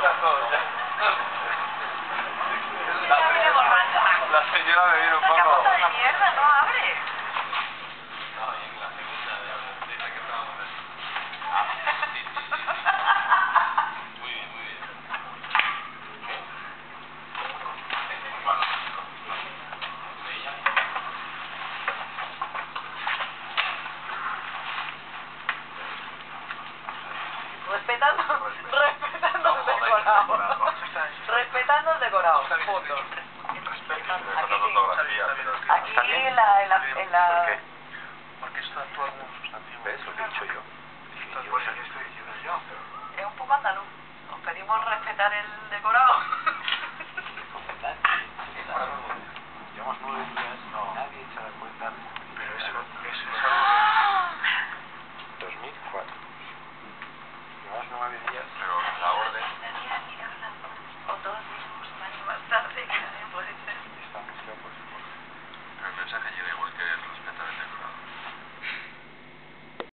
La señora me viene un poco... ¡Qué puta de mierda! ¡No abre! No, y en la segunda dice que estábamos en... Sí. Muy bien, muy bien. ¿Qué? Respetando el decorado. Respetando el decorado. Punto. Aquí en la... ¿Por qué? Porque esto actúa como un sustantivo. ¿Ves lo que he dicho yo? Pues aquí estoy diciendo yo. Es un poco andaluz. Nos pedimos respetar el...